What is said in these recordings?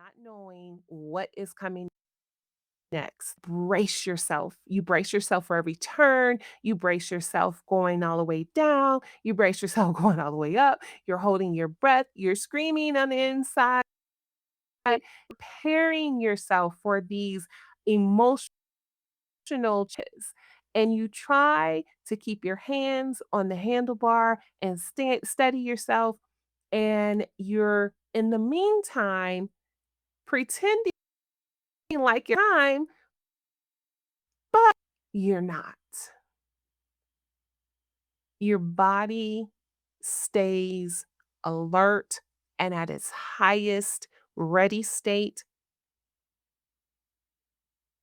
not knowing what is coming next. Brace yourself. You brace yourself for every turn. You brace yourself going all the way down. You brace yourself going all the way up. You're holding your breath. You're screaming on the inside, preparing yourself for these emotional changes. And you try to keep your hands on the handlebar and steady yourself. And you're in the meantime pretending like you're time, but you're not. Your body stays alert and at its highest ready state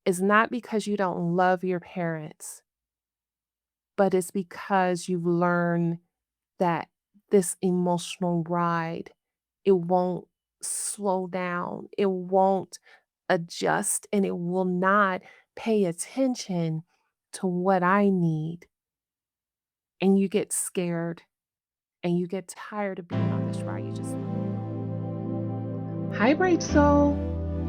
is not because you don't love your parents, but it's because you've learned that this emotional ride, it won't slow down, it won't adjust, and it will not pay attention to what I need. And you get scared and you get tired of being on this ride. You just Hi, bright soul.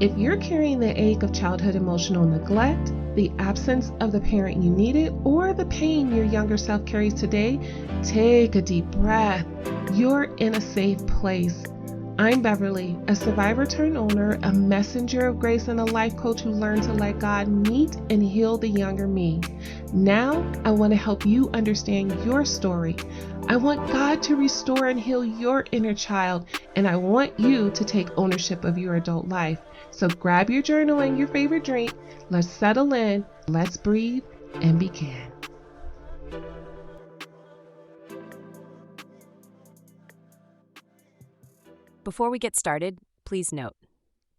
If you're carrying the ache of childhood emotional neglect, the absence of the parent you needed, or the pain your younger self carries today, take a deep breath. You're in a safe place. I'm Beverly, a survivor turned owner, a messenger of grace, and a life coach who learned to let God meet and heal the younger me. Now, I want to help you understand your story. I want God to restore and heal your inner child, and I want you to take ownership of your adult life. So grab your journal and your favorite drink. Let's settle in, let's breathe, and begin. Before we get started, please note,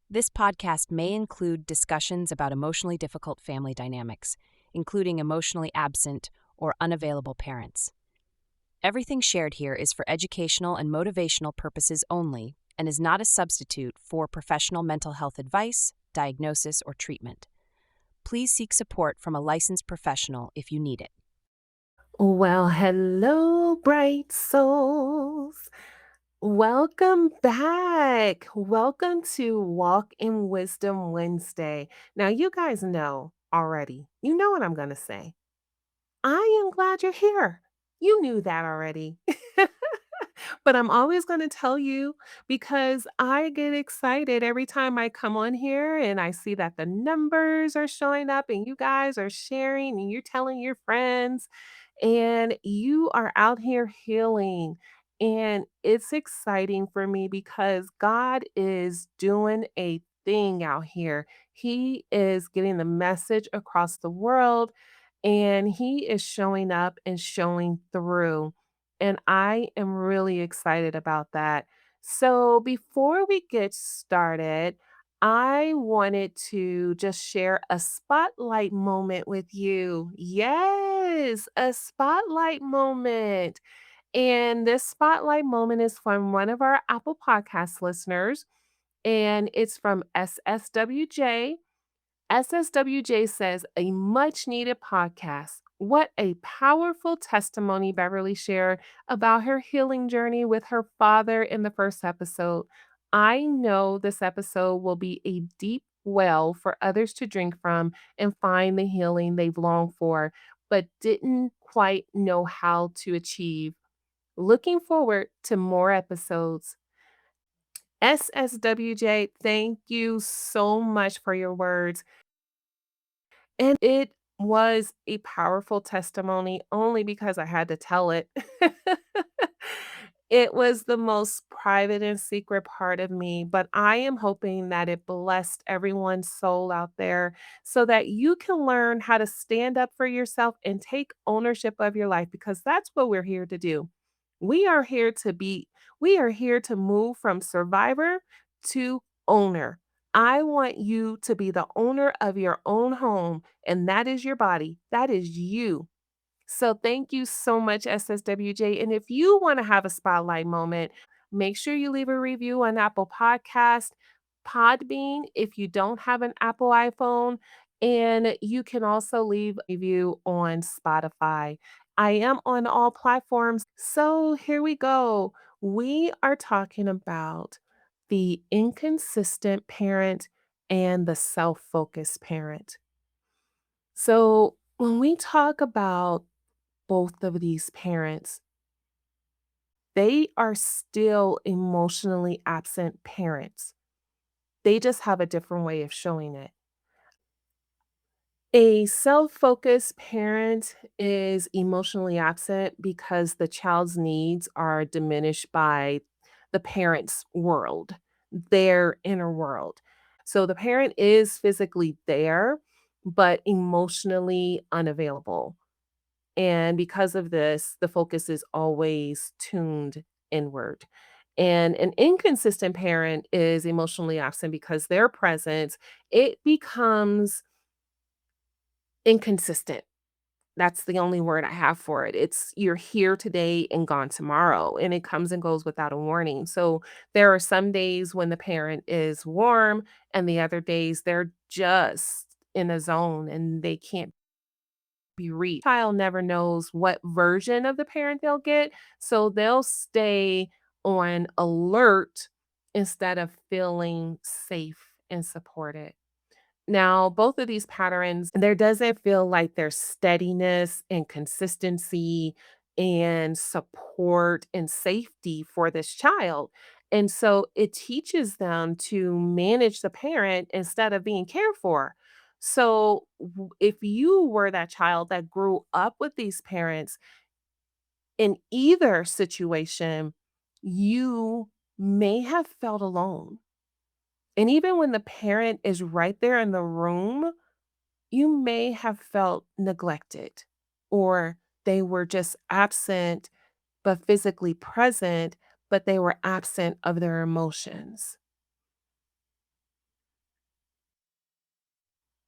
this podcast may include discussions about emotionally difficult family dynamics, including emotionally absent or unavailable parents. Everything shared here is for educational and motivational purposes only and is not a substitute for professional mental health advice, diagnosis, or treatment. Please seek support from a licensed professional if you need it. Well, hello, bright souls. Welcome back. Welcome to Walk in Wisdom Wednesday. Now, you guys know already. You know what I'm going to say. I am glad you're here. You knew that already. But I'm always going to tell you because I get excited every time I come on here and I see that the numbers are showing up and you guys are sharing and you're telling your friends and you are out here healing. And it's exciting for me because God is doing a thing out here. He is getting the message across the world and he is showing up and showing through. And I am really excited about that. So, before we get started, I wanted to just share a spotlight moment with you. Yes, a spotlight moment. And this spotlight moment is from one of our Apple Podcast listeners, and it's from SSWJ. SSWJ says, a much needed podcast. What a powerful testimony Beverly shared about her healing journey with her father in the first episode. I know this episode will be a deep well for others to drink from and find the healing they've longed for, but didn't quite know how to achieve. Looking forward to more episodes. SSWJ, thank you so much for your words. And it was a powerful testimony only because I had to tell it. It was the most private and secret part of me, but I am hoping that it blessed everyone's soul out there so that you can learn how to stand up for yourself and take ownership of your life because that's what we're here to do. We are here to be, we are here to move from survivor to owner. I want you to be the owner of your own home, and that is your body. That is you. So thank you so much, SSWJ. And if you want to have a spotlight moment, make sure you leave a review on Apple Podcast, Podbean, if you don't have an Apple iPhone, and you can also leave a review on Spotify. I am on all platforms. So here we go. We are talking about the inconsistent parent and the self focused parent. So, when we talk about both of these parents, they are still emotionally absent parents. They just have a different way of showing it. A self focused parent is emotionally absent because the child's needs are diminished by the parent's world, their inner world. So the parent is physically there, but emotionally unavailable. And because of this, the focus is always tuned inward. And an inconsistent parent is emotionally absent because their presence, it becomes inconsistent. That's the only word I have for it. It's you're here today and gone tomorrow, and it comes and goes without a warning. So there are some days when the parent is warm, and the other days they're just in a zone and they can't be reached. Child never knows what version of the parent they'll get, so they'll stay on alert instead of feeling safe and supported. Now, both of these patterns, there doesn't feel like there's steadiness and consistency and support and safety for this child. And so it teaches them to manage the parent instead of being cared for. So, if you were that child that grew up with these parents in either situation, you may have felt alone. And even when the parent is right there in the room, you may have felt neglected or they were just absent but physically present, but they were absent of their emotions.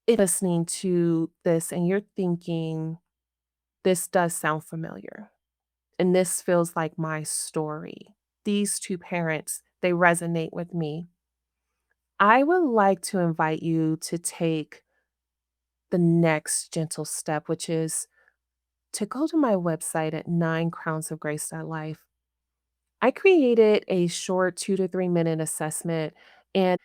If listening to this and you're thinking, this does sound familiar, and this feels like my story. These two parents, they resonate with me. I would like to invite you to take the next gentle step, which is to go to my website at ninecrownsofgrace.life. I created a short 2 to 3 minute assessment, and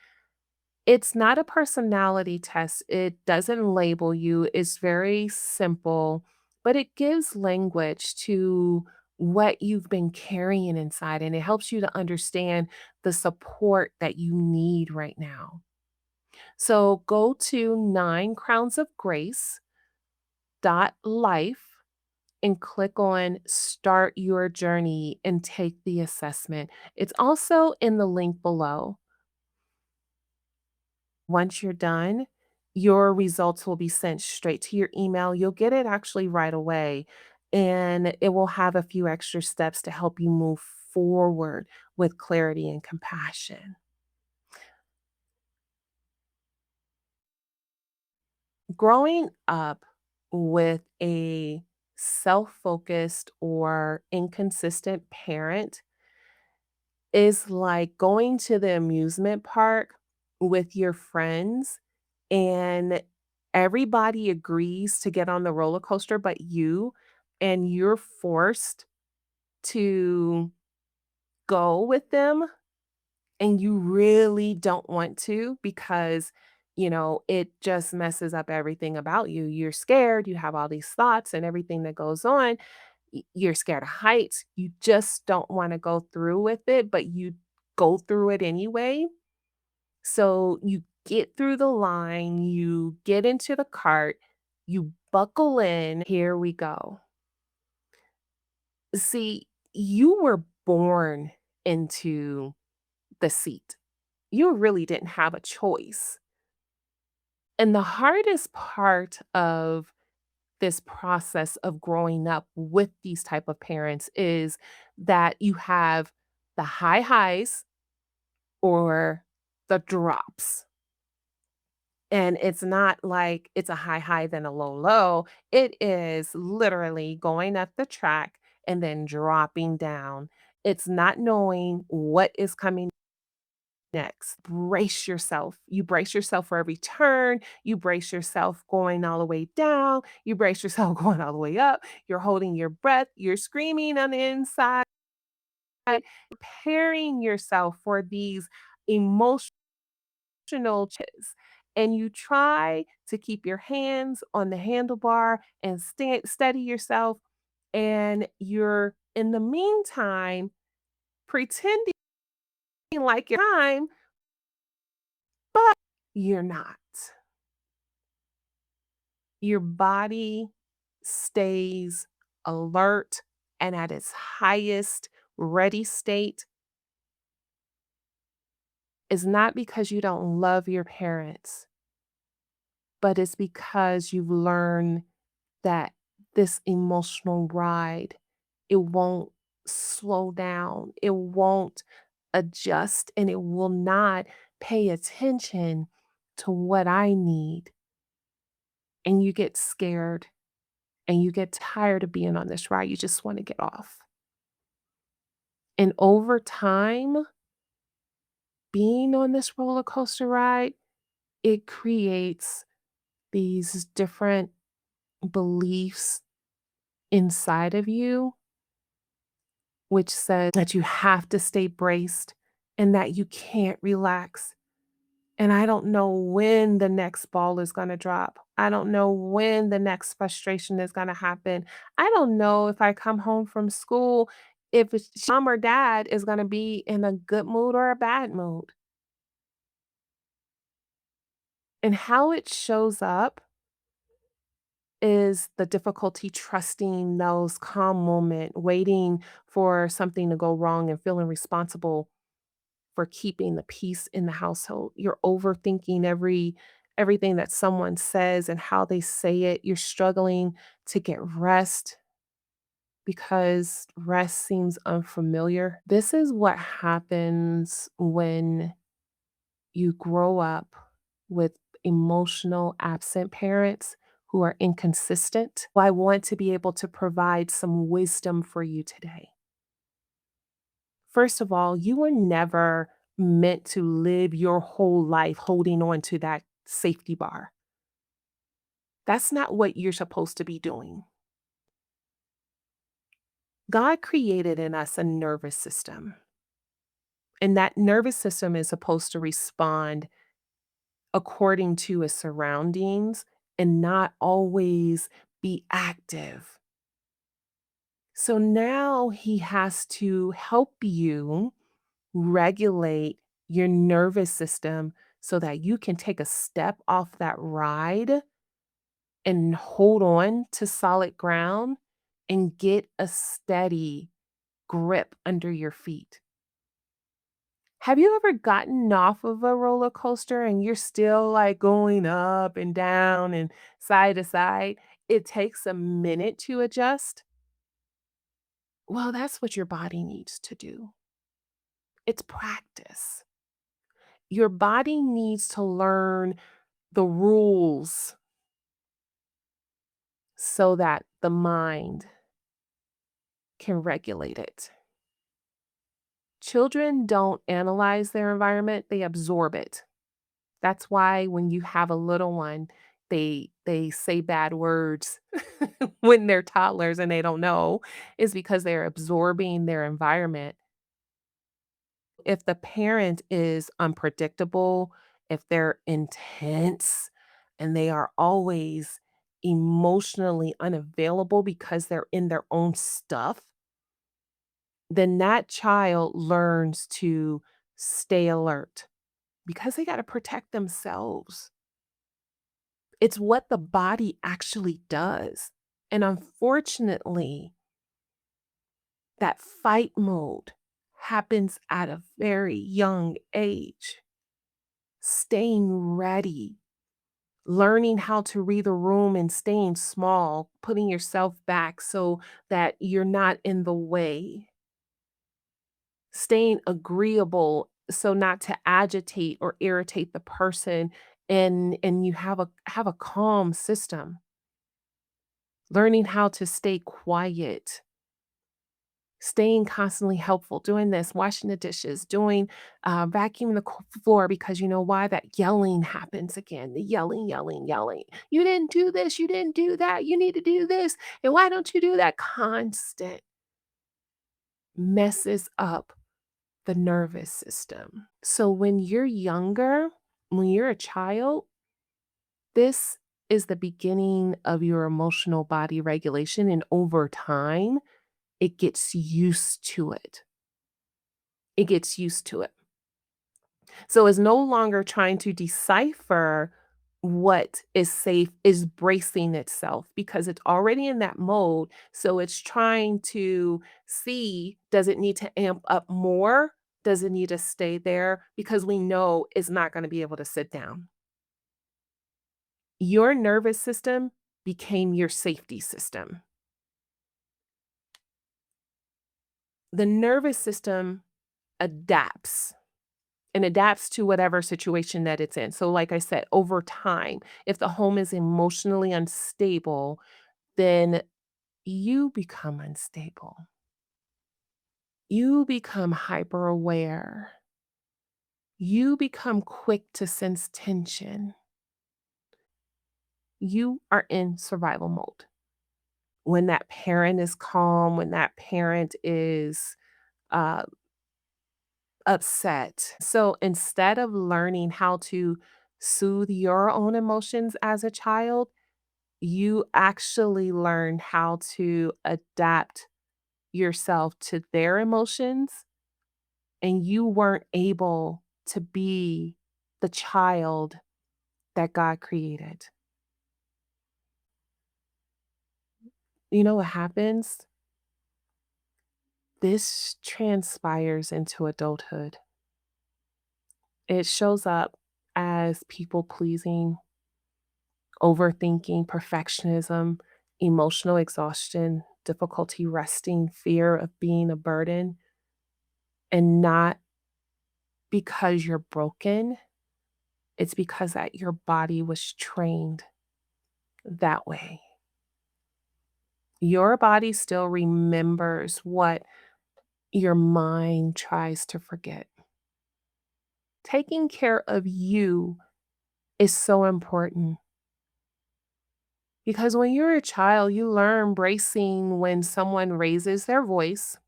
it's not a personality test. It doesn't label you. It's very simple, but it gives language to what you've been carrying inside, and it helps you to understand the support that you need right now. So go to ninecrownsofgrace.life and click on Start Your Journey and take the assessment. It's also in the link below. Once you're done, your results will be sent straight to your email. You'll get it actually right away, and it will have a few extra steps to help you move forward with clarity and compassion. Growing up with a self focused or inconsistent parent is like going to the amusement park with your friends and everybody agrees to get on the roller coaster but you, and you're forced to go with them and you really don't want to because it just messes up everything about you. You're scared, you have all these thoughts and everything that goes on. You're scared of heights. You just don't want to go through with it, but you go through it anyway. So you get through the line, you get into the cart, you buckle in. Here we go. See, you were born into the seat. You really didn't have a choice. And the hardest part of this process of growing up with these type of parents is that you have the high highs or the drops. And it's not like it's a high high then a low low. It is literally going up the track and then dropping down. It's not knowing what is coming next. Brace yourself. You brace yourself for every turn. You brace yourself going all the way down. You brace yourself going all the way up. You're holding your breath. You're screaming on the inside, preparing yourself for these emotional changes, and you try to keep your hands on the handlebar and steady yourself, and you're in the meantime pretending like you're time, but you're not. Your body stays alert and at its highest ready state is not because you don't love your parents, but it's because you've learned that this emotional ride, it won't slow down, it won't adjust, and it will not pay attention to what I need. And you get scared and you get tired of being on this ride. You just want to get off. And over time, being on this roller coaster ride, it creates these different beliefs inside of you, which says that you have to stay braced and that you can't relax. And I don't know when the next ball is going to drop. I don't know when the next frustration is going to happen. I don't know if I come home from school, if mom or dad is going to be in a good mood or a bad mood. And how it shows up is the difficulty trusting those calm moment, waiting for something to go wrong and feeling responsible for keeping the peace in the household. You're overthinking everything that someone says and how they say it. You're struggling to get rest because rest seems unfamiliar. This is what happens when you grow up with emotional absent parents who are inconsistent. I want to be able to provide some wisdom for you today. First of all, you were never meant to live your whole life holding on to that safety bar. That's not what you're supposed to be doing. God created in us a nervous system, and that nervous system is supposed to respond according to its surroundings and not always be active. So now he has to help you regulate your nervous system so that you can take a step off that ride and hold on to solid ground and get a steady grip under your feet. Have you ever gotten off of a roller coaster and you're still like going up and down and side to side? It takes a minute to adjust. Well, that's what your body needs to do. It's practice. Your body needs to learn the rules so that the mind can regulate it. Children don't analyze their environment, they absorb it. That's why when you have a little one, they say bad words when they're toddlers and they don't know, is because they're absorbing their environment. If the parent is unpredictable, if they're intense, and they are always emotionally unavailable because they're in their own stuff, then that child learns to stay alert because they gotta protect themselves. It's what the body actually does. And unfortunately, that fight mode happens at a very young age. Staying ready, learning how to read the room and staying small, putting yourself back so that you're not in the way, staying agreeable so not to agitate or irritate the person and you have a calm system. Learning how to stay quiet, staying constantly helpful, doing this, washing the dishes, doing vacuuming the floor because you know why that yelling happens again. The yelling, yelling, yelling. You didn't do this. You didn't do that. You need to do this. And why don't you do that? Constant messes up the nervous system. So when you're younger, when you're a child, this is the beginning of your emotional body regulation. And over time, it gets used to it. It gets used to it. So it's no longer trying to decipher what is safe, is bracing itself because it's already in that mode. So it's trying to see, does it need to amp up more? Does it need to stay there? Because we know it's not going to be able to sit down. Your nervous system became your safety system. The nervous system adapts and adapts to whatever situation that it's in. So, like I said, over time, if the home is emotionally unstable, then you become unstable. You become hyper aware. You become quick to sense tension. You are in survival mode. When that parent is calm, when that parent is uh, upset. So instead of learning how to soothe your own emotions as a child, you actually learn how to adapt yourself to their emotions, and you weren't able to be the child that God created. You know what happens? This transpires into adulthood. It shows up as people pleasing, overthinking, perfectionism, emotional exhaustion, difficulty resting, fear of being a burden, and not because you're broken. It's because that your body was trained that way. Your body still remembers what your mind tries to forget. Taking care of you is so important because when you're a child, you learn bracing when someone raises their voice,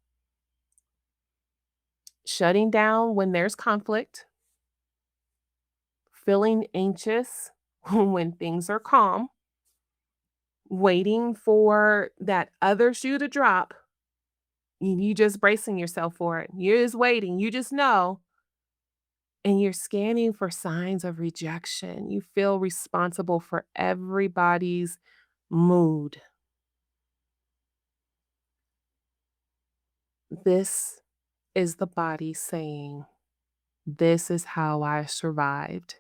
shutting down when there's conflict, feeling anxious when things are calm, waiting for that other shoe to drop. You just bracing yourself for it. You're just waiting. You just know. And you're scanning for signs of rejection. You feel responsible for everybody's mood. This is the body saying, this is how I survived.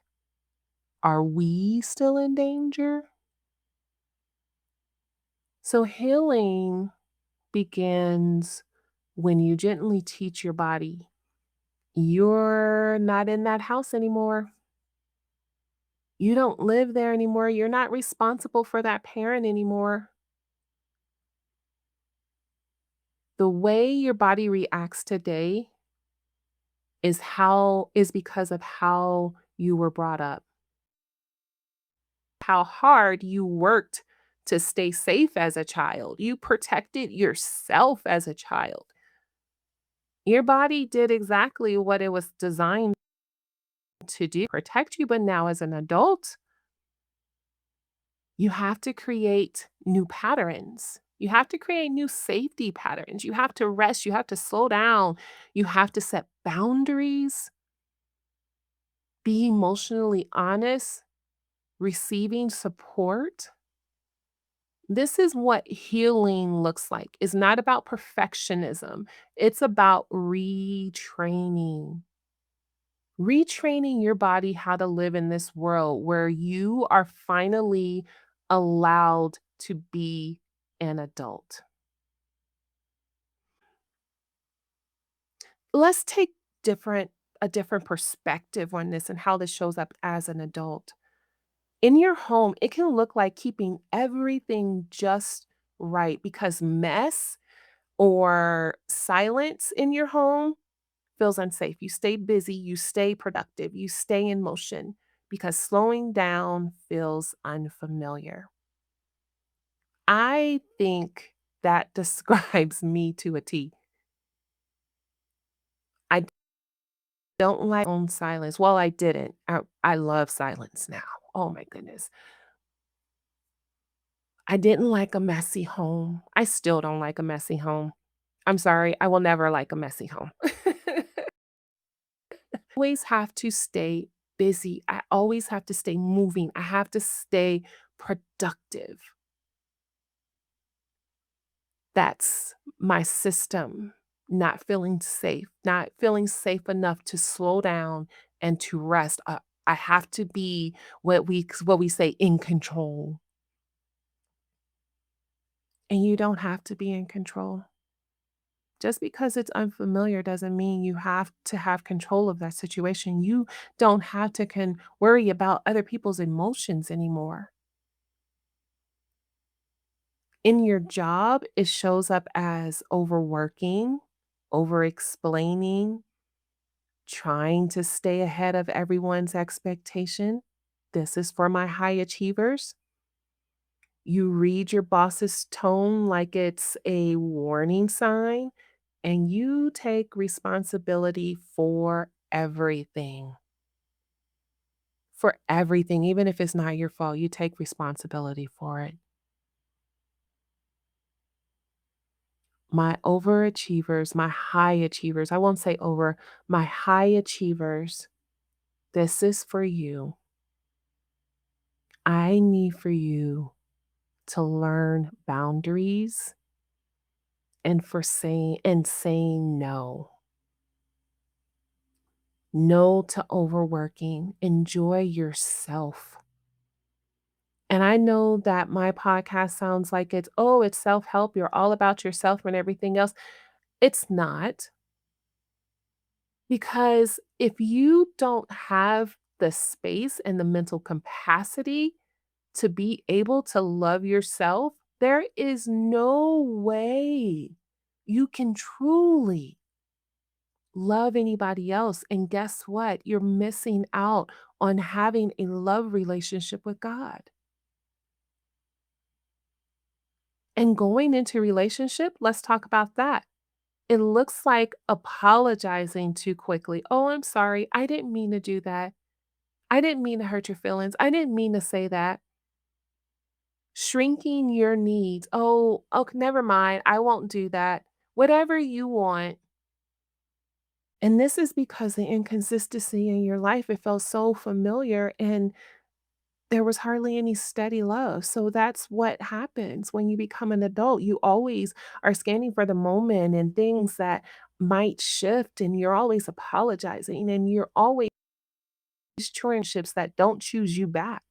Are we still in danger? So healing begins when you gently teach your body, you're not in that house anymore. You don't live there anymore. You're not responsible for that parent anymore. The way your body reacts today is because of how you were brought up, how hard you worked to stay safe as a child. You protected yourself as a child. Your body did exactly what it was designed to do, protect you, but now as an adult, you have to create new patterns. You have to create new safety patterns. You have to rest. You have to slow down. You have to set boundaries, be emotionally honest, receiving support. This is what healing looks like. It's not about perfectionism, it's about retraining. Retraining your body how to live in this world where you are finally allowed to be an adult. Let's take different a different perspective on this and how this shows up as an adult. In your home, it can look like keeping everything just right because mess or silence in your home feels unsafe. You stay busy, you stay productive, you stay in motion because slowing down feels unfamiliar. I think that describes me to a T. don't like own silence. Well, I didn't. I love silence now. Oh my goodness. I didn't like a messy home. I still don't like a messy home. I'm sorry, I will never like a messy home. Always have to stay busy. I always have to stay moving. I have to stay productive. That's my system. Not feeling safe enough to slow down and to rest. I have to be what we say in control. And you don't have to be in control. Just because it's unfamiliar doesn't mean you have to have control of that situation. You don't have to worry about other people's emotions anymore. In your job, it shows up as overworking, over explaining, trying to stay ahead of everyone's expectation. This is for my high achievers. You read your boss's tone like it's a warning sign, and you take responsibility for everything. For everything, even if it's not your fault, you take responsibility for it. My overachievers, my high achievers, I won't say over, my high achievers, this is for you. I need for you to learn boundaries and saying no. No to overworking. Enjoy yourself. And I know that my podcast sounds like it's self-help. You're all about yourself and everything else. It's not, because if you don't have the space and the mental capacity to be able to love yourself, there is no way you can truly love anybody else. And guess what? You're missing out on having a love relationship with God. And going into relationship, let's talk about that. It looks like apologizing too quickly. Oh, I'm sorry. I didn't mean to do that. I didn't mean to hurt your feelings. I didn't mean to say that. Shrinking your needs. Oh, okay, never mind. I won't do that. Whatever you want. And this is because the inconsistency in your life, it felt so familiar and there was hardly any steady love. So that's what happens when you become an adult. You always are scanning for the moment and things that might shift, and you're always apologizing, and you're always trying ships that don't choose you back.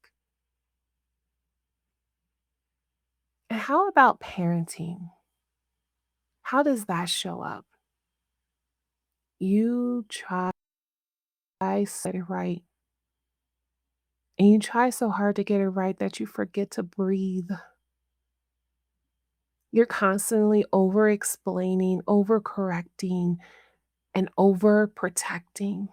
And how about parenting? How does that show up? You try to get it right, and you try so hard to get it right that you forget to breathe. You're constantly over explaining, over correcting, and over protecting.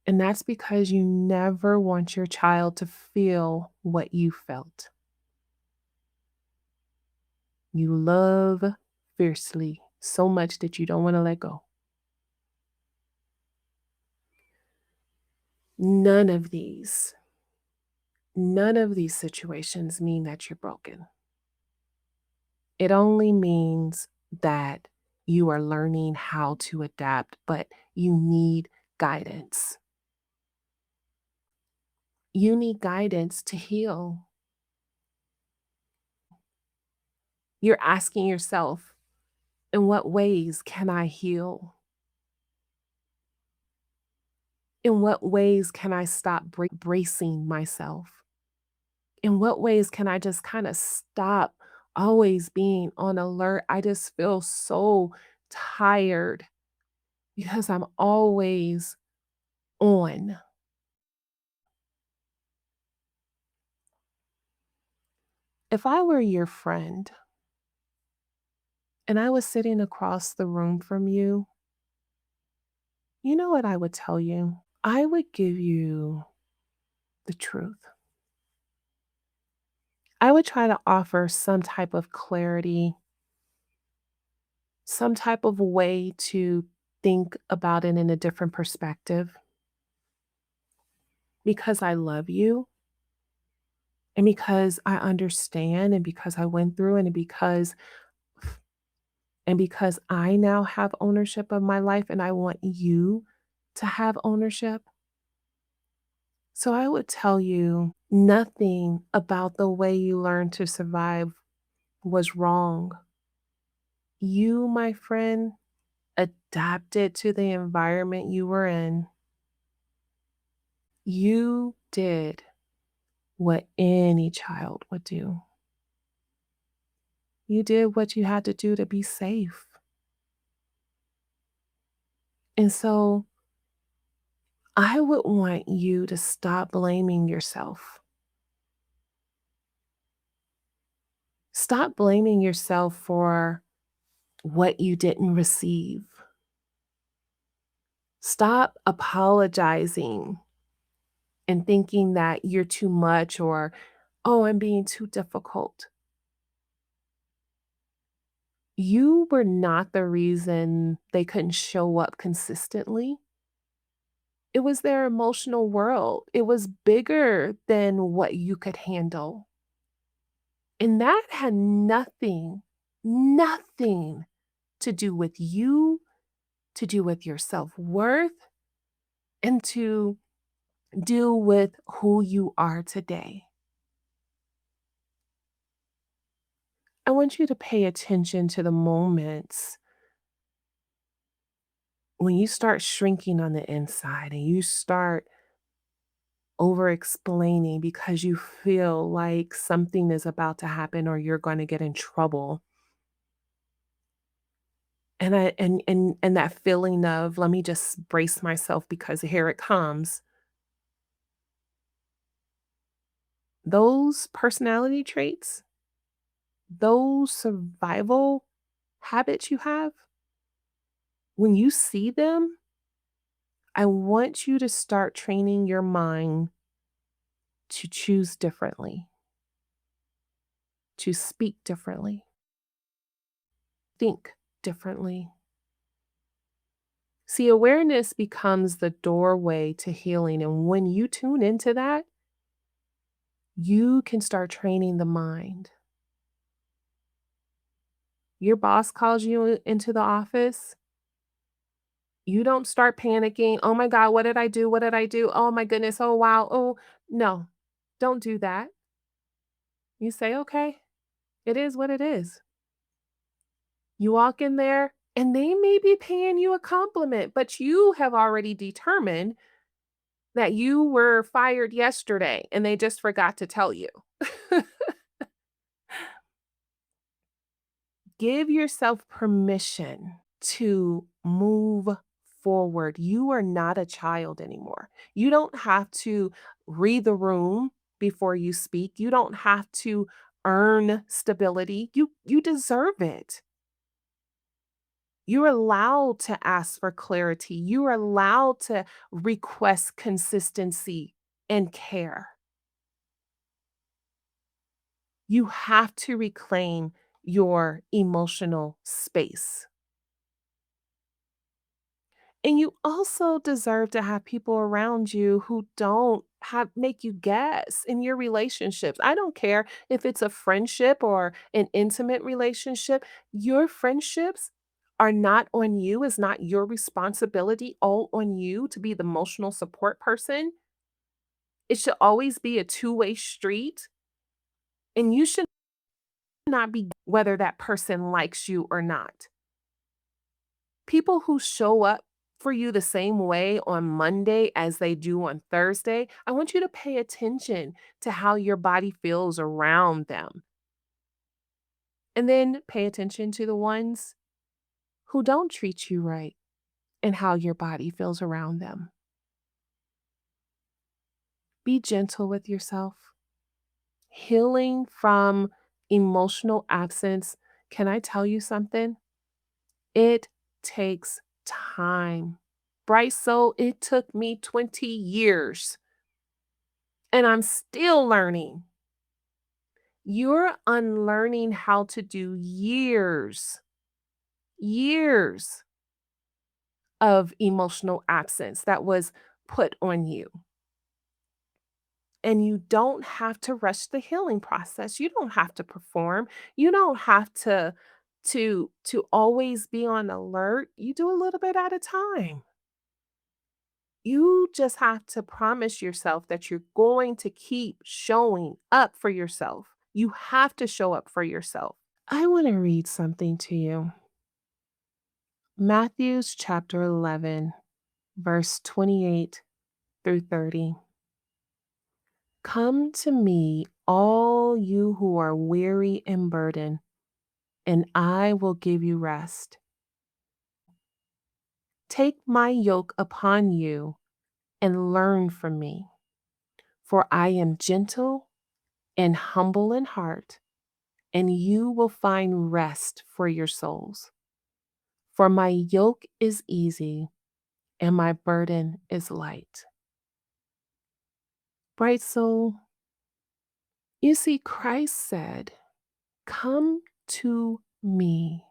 And that's because you never want your child to feel what you felt. You love fiercely so much that you don't want to let go. None of these, none of these situations mean that you're broken. It only means that you are learning how to adapt, but you need guidance. You need guidance to heal. You're asking yourself, in what ways can I heal? In what ways can I stop bracing myself? In what ways can I just kind of stop always being on alert? I just feel so tired because I'm always on. If I were your friend and I was sitting across the room from you, you know what I would tell you? I would give you the truth. I would try to offer some type of clarity, some type of way to think about it in a different perspective because I love you and because I understand and because I went through and because I now have ownership of my life and I want you to have ownership. So I would tell you nothing about the way you learned to survive was wrong. You, my friend, adapted to the environment you were in. You did what any child would do. You did what you had to do to be safe. And so I would want you to stop blaming yourself. Stop blaming yourself for what you didn't receive. Stop apologizing and thinking that you're too much or, oh, I'm being too difficult. You were not the reason they couldn't show up consistently. It was their emotional world. It was bigger than what you could handle. And that had nothing to do with you, to do with your self worth, and to do with who you are today. I want you to pay attention to the moments when you start shrinking on the inside and you start over explaining because you feel like something is about to happen or you're going to get in trouble. And that feeling of let me just brace myself because here it comes. Those personality traits, those survival habits you have, when you see them, I want you to start training your mind to choose differently, to speak differently, think differently. See, awareness becomes the doorway to healing. And when you tune into that, you can start training the mind. Your boss calls you into the office. You don't start panicking. Oh my God, what did I do? What did I do? Oh my goodness. Oh wow. Oh, no, don't do that. You say, okay, it is what it is. You walk in there and they may be paying you a compliment, but you have already determined that you were fired yesterday and they just forgot to tell you. Give yourself permission to move forward. You are not a child anymore. You don't have to read the room before you speak. You don't have to earn stability. You deserve it. You're allowed to ask for clarity. You are allowed to request consistency and care. You have to reclaim your emotional space. And you also deserve to have people around you who don't have make you guess in your relationships. I don't care if it's a friendship or an intimate relationship. Your friendships are not on you. It's not your responsibility all on you to be the emotional support person. It should always be a two-way street, and you should not be whether that person likes you or not. People who show up for you the same way on Monday as they do on Thursday, I want you to pay attention to how your body feels around them. And then pay attention to the ones who don't treat you right and how your body feels around them. Be gentle with yourself. Healing from emotional absence. Can I tell you something? It takes time. Bright soul, it took me 20 years and I'm still learning. You're unlearning how to do years of emotional absence that was put on you. And you don't have to rush the healing process. You don't have to perform. You don't have to always be on alert. You do a little bit at a time. You just have to promise yourself that you're going to keep showing up for yourself. You have to show up for yourself. I want to read something to you. Matthew's chapter 11, verse 28 through 30. Come to me, all you who are weary and burdened, and I will give you rest. Take my yoke upon you and learn from me, for I am gentle and humble in heart, and you will find rest for your souls. For my yoke is easy and my burden is light. Bright soul, you see, Christ said, come to me,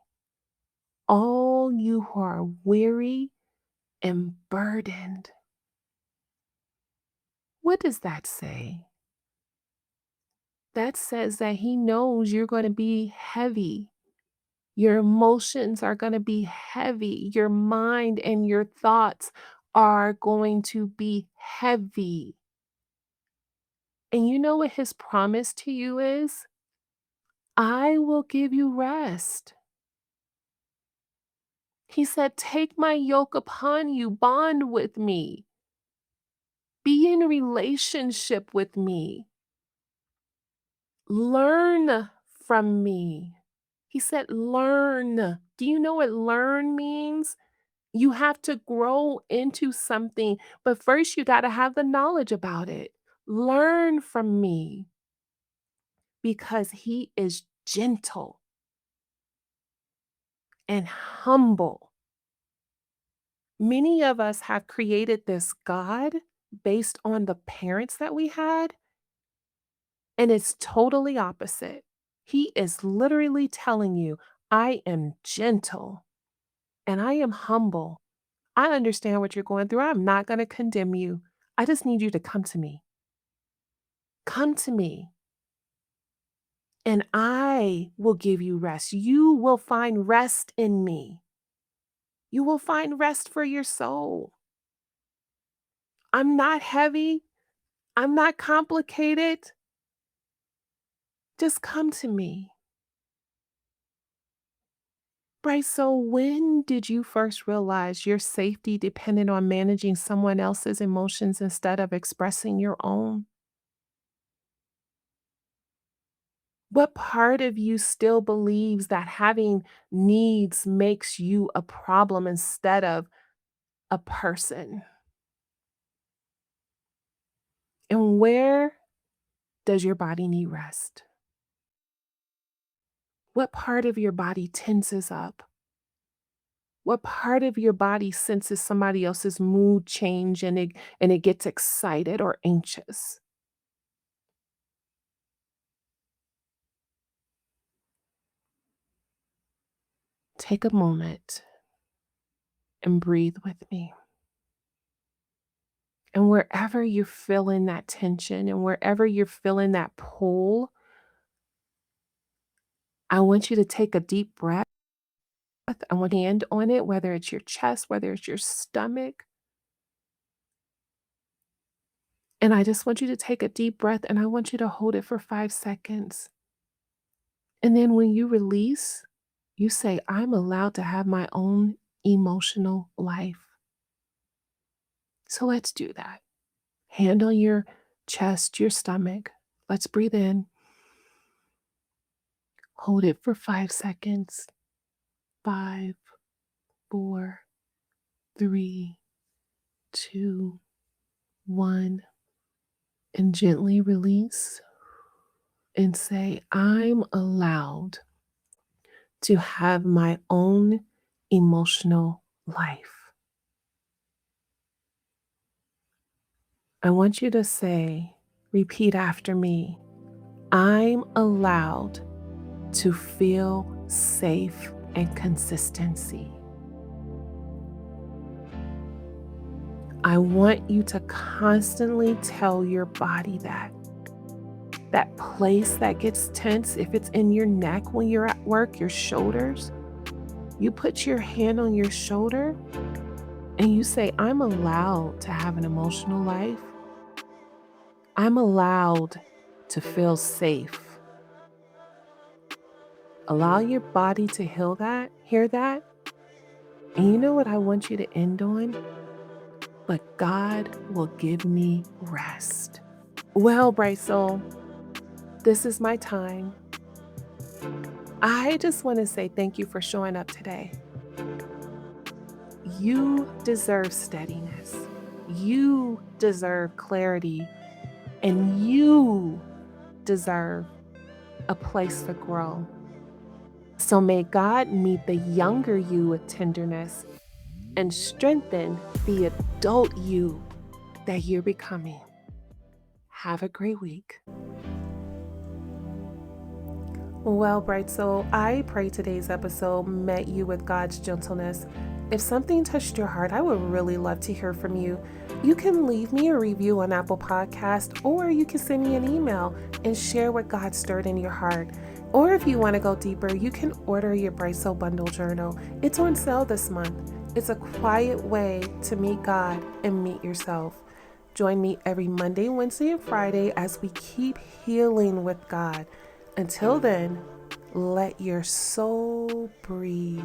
all you who are weary and burdened. What does that say? That says that he knows you're going to be heavy. Your emotions are going to be heavy. Your mind and your thoughts are going to be heavy. And you know what his promise to you is? I will give you rest. He said, take my yoke upon you, bond with me, be in relationship with me, learn from me. He said, learn. Do you know what learn means? You have to grow into something, but first you got to have the knowledge about it. Learn from me because he is gentle and humble. Many of us have created this God based on the parents that we had, and it's totally opposite. He is literally telling you, I am gentle and I am humble. I understand what you're going through. I'm not going to condemn you. I just need you to come to me. Come to me, and I will give you rest. You will find rest in me. You will find rest for your soul. I'm not heavy. I'm not complicated. Just come to me. Right. So, when did you first realize your safety depended on managing someone else's emotions instead of expressing your own? What part of you still believes that having needs makes you a problem instead of a person? And where does your body need rest? What part of your body tenses up? What part of your body senses somebody else's mood change and it gets excited or anxious? Take a moment and breathe with me. And wherever you're feeling that tension and wherever you're feeling that pull, I want you to take a deep breath. I want your hand on it, whether it's your chest, whether it's your stomach. And I just want you to take a deep breath and I want you to hold it for 5 seconds. And then when you release, you say, I'm allowed to have my own emotional life. So let's do that. Hand on your chest, your stomach. Let's breathe in. Hold it for 5 seconds. 5, 4, 3, 2, 1. And gently release and say, I'm allowed to have my own emotional life. I want you to say, repeat after me, I'm allowed to feel safe and consistency. I want you to constantly tell your body that. That place that gets tense, if it's in your neck when you're at work, your shoulders, you put your hand on your shoulder and you say, I'm allowed to have an emotional life. I'm allowed to feel safe. Allow your body to hear that. And you know what I want you to end on? But God will give me rest. Well, bright soul, this is my time. I just want to say thank you for showing up today. You deserve steadiness. You deserve clarity. And you deserve a place to grow. So may God meet the younger you with tenderness and strengthen the adult you that you're becoming. Have a great week. Well, bright soul, I pray today's episode met you with God's gentleness. If something touched your heart, I would really love to hear from you. You can leave me a review on Apple Podcast, or you can send me an email and share what God stirred in your heart. Or if you want to go deeper, you can order your Bright Soul Bundle Journal. It's on sale this month. It's a quiet way to meet God and meet yourself. Join me every Monday, Wednesday, and Friday as we keep healing with God. Until then, let your soul breathe.